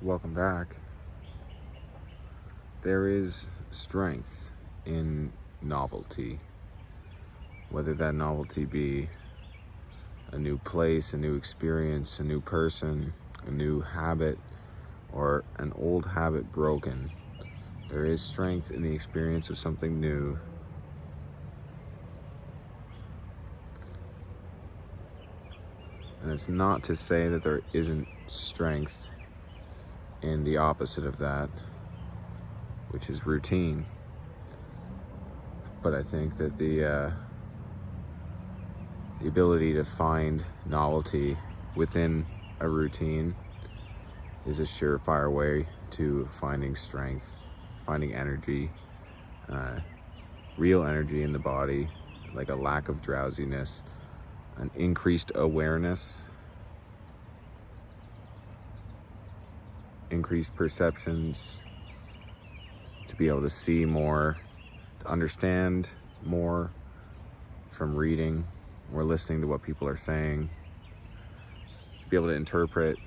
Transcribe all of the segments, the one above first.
Welcome back. There is strength in novelty, whether that novelty be a new place, a new experience, a new person, a new habit, or an old habit broken. There is strength in the experience of something new. And it's not to say that there isn't strength in the opposite of that, which is routine. But I think that the ability to find novelty within a routine is a surefire way to finding strength, finding energy, real energy in the body, like a lack of drowsiness, an increased awareness, increased perceptions, to be able to see more, to understand more from reading or listening to what people are saying, to be able to interpret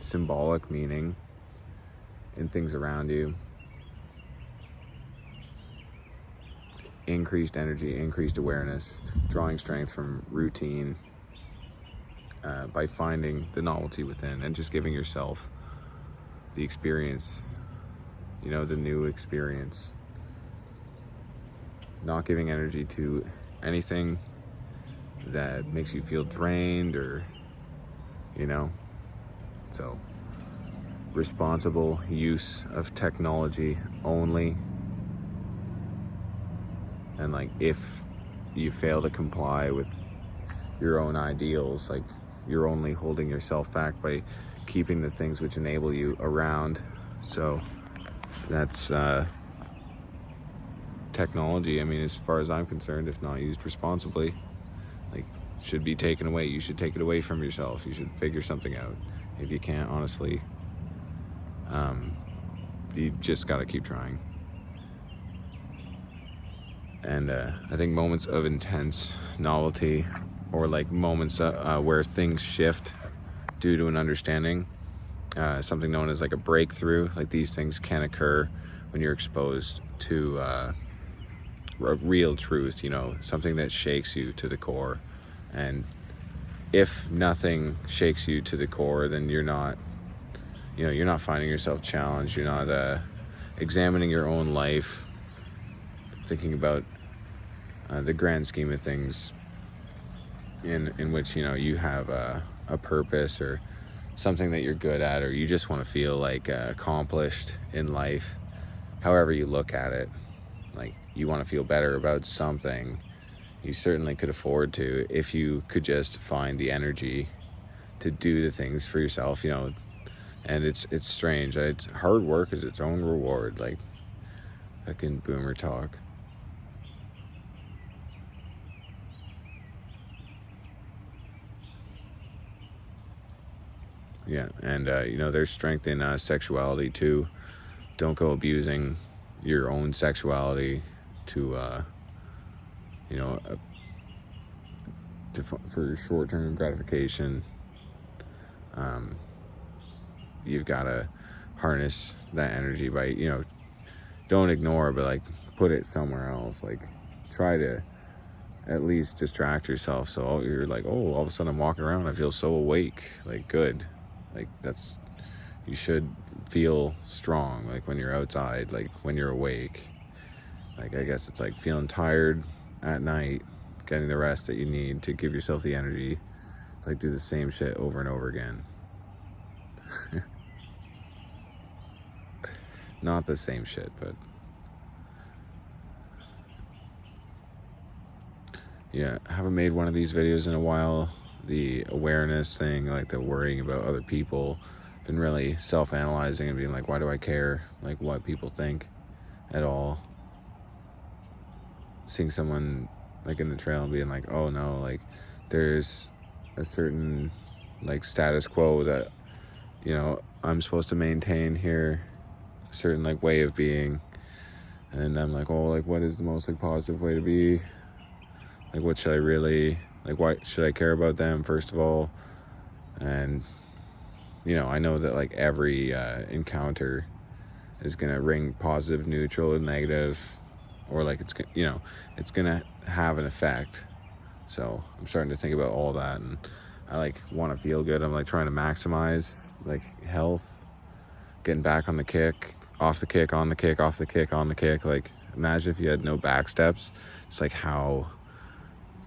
symbolic meaning in things around you. Increased energy, increased awareness, drawing strength from routine by finding the novelty within and just giving yourself the experience, the new experience. Not giving energy to anything that makes you feel drained or, so responsible use of technology only. And if you fail to comply with your own ideals, you're only holding yourself back by keeping the things which enable you around. So that's technology. As far as I'm concerned, if not used responsibly, should be taken away. You should take it away from yourself. You should figure something out. If you can't, honestly, you just got to keep trying. And I think moments of intense novelty, or moments where things shift due to an understanding, something known as a breakthrough, these things can occur when you're exposed to a real truth, something that shakes you to the core. And if nothing shakes you to the core, then you're not finding yourself challenged. You're not examining your own life, thinking about the grand scheme of things in which, you have a purpose or something that you're good at, or you just want to feel accomplished in life. However you look at it, you want to feel better about something. You certainly could afford to, if you could just find the energy to do the things for yourself, and it's strange. It's hard work is its own reward, fucking boomer talk. Yeah, and there's strength in sexuality too. Don't go abusing your own sexuality for short-term gratification. You've got to harness that energy by, don't ignore, but put it somewhere else. Try to at least distract yourself, so you're all of a sudden I'm walking around, I feel so awake. Good. You should feel strong when you're outside, when you're awake. I guess it's feeling tired at night, getting the rest that you need to give yourself the energy to do the same shit over and over again. Not the same shit, but yeah, I haven't made one of these videos in a while. The awareness thing, the worrying about other people, been really self-analyzing and being why do I care what people think at all. Seeing someone in the trail and being oh no, there's a certain status quo that I'm supposed to maintain here, a certain way of being, and I'm what is the most positive way to be? What should I really why should I care about them first of all? And I know that like every encounter is gonna ring positive, neutral, and negative, or like it's gonna have an effect. So I'm starting to think about all that, and I like want to feel good. I'm like trying to maximize like health, getting back on the kick, off the kick, on the kick, off the kick, on the kick. Like imagine if you had no back steps. It's like how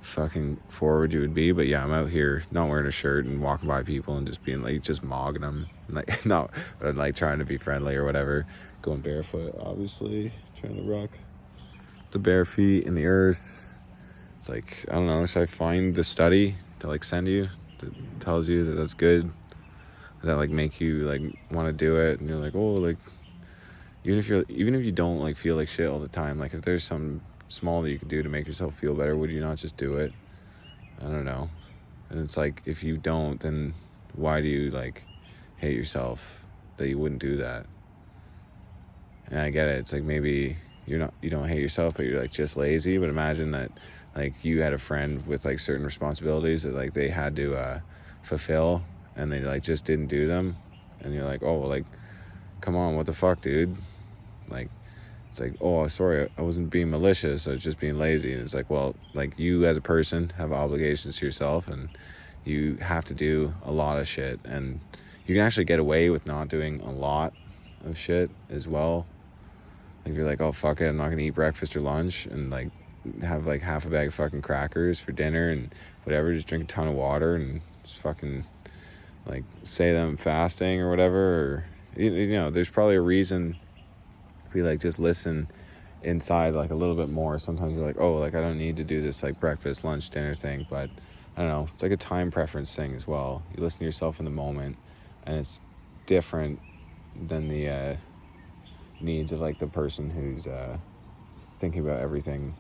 fucking forward you would be. But yeah, I'm out here not wearing a shirt and walking by people and just being like, just mogging them, like not, but I'm like trying to be friendly or whatever. Going barefoot, obviously, trying to rock the bare feet in the earth. It's like, I don't know, should I find the study to like send you that tells you that that's good, that like make you like want to do it, and you're like, oh, like even if you don't like feel like shit all the time, like if there's some small that you could do to make yourself feel better, would you not just do it? I don't know. And it's like, if you don't, then why do you like hate yourself that you wouldn't do that? And I get it, it's like maybe you don't hate yourself, but you're like just lazy. But imagine that like you had a friend with like certain responsibilities that like they had to fulfill, and they like just didn't do them, and you're like, oh, like come on, what the fuck, dude? Like it's like, oh, sorry, I wasn't being malicious, I was just being lazy. And it's like, well, like you as a person have obligations to yourself, and you have to do a lot of shit, and you can actually get away with not doing a lot of shit as well. Like if you're like, oh fuck it, I'm not gonna eat breakfast or lunch, and like have like half a bag of fucking crackers for dinner and whatever, just drink a ton of water and just fucking like say that I'm fasting or whatever, or there's probably a reason. If you like just listen inside like a little bit more, sometimes you're like, oh, like I don't need to do this like breakfast, lunch, dinner thing. But I don't know, it's like a time preference thing as well. You listen to yourself in the moment, and it's different than the needs of like the person who's thinking about everything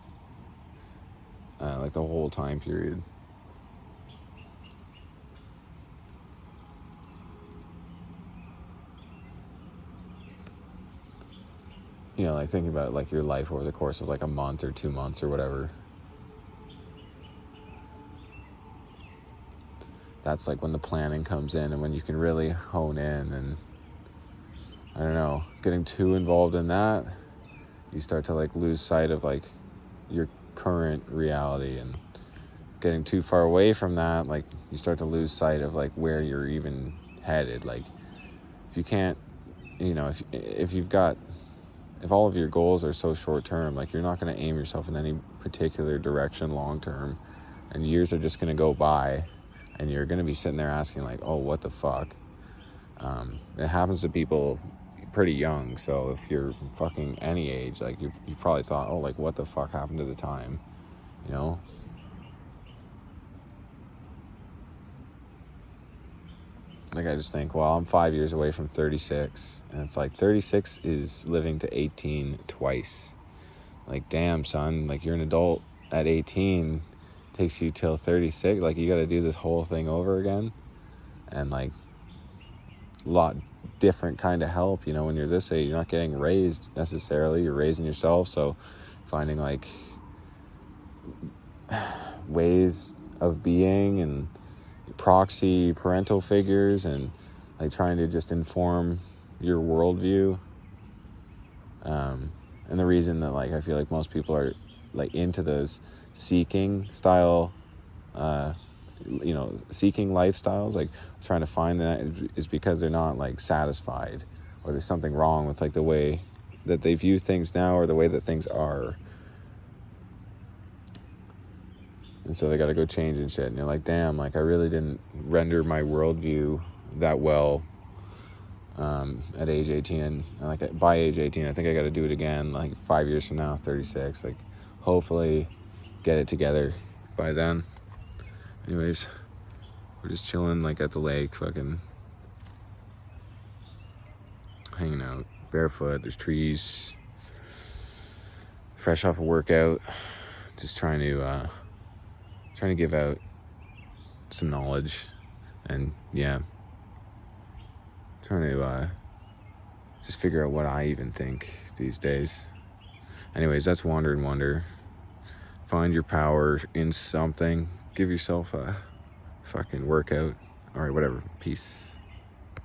like the whole time period. Like thinking about like your life over the course of like a month or 2 months or whatever. That's like when the planning comes in, and when you can really hone in. And I don't know, getting too involved in that, you start to like lose sight of like your current reality, and getting too far away from that, like you start to lose sight of like where you're even headed. Like if you can't, if all of your goals are so short term, like you're not going to aim yourself in any particular direction long term, and years are just going to go by, and you're going to be sitting there asking like, oh, what the fuck? It happens to people pretty young, so if you're fucking any age, like you probably thought, oh, like what the fuck happened to the time, Like I just think, well, I'm 5 years away from 36, and it's like 36 is living to 18 twice. Like, damn, son, like you're an adult at 18, takes you till 36, like you got to do this whole thing over again, and like a lot different kind of help. When you're this age, you're not getting raised necessarily, you're raising yourself. So finding like ways of being and proxy parental figures, and like trying to just inform your worldview. And the reason that like I feel like most people are like into those seeking style, seeking lifestyles, like trying to find that, is because they're not like satisfied, or there's something wrong with like the way that they view things now, or the way that things are. And so they got to go change and shit. And you're like, damn, like I really didn't render my worldview that well at age 18. And like by age 18, I think I got to do it again, like 5 years from now, 36. Like hopefully get it together by then. Anyways, we're just chilling like at the lake, fucking hanging out, barefoot. There's trees, fresh off a workout, just trying to give out some knowledge, and trying to just figure out what I even think these days. Anyways, that's Wander and Wonder. Find your power in something. Give yourself a fucking workout. All right, whatever. Peace.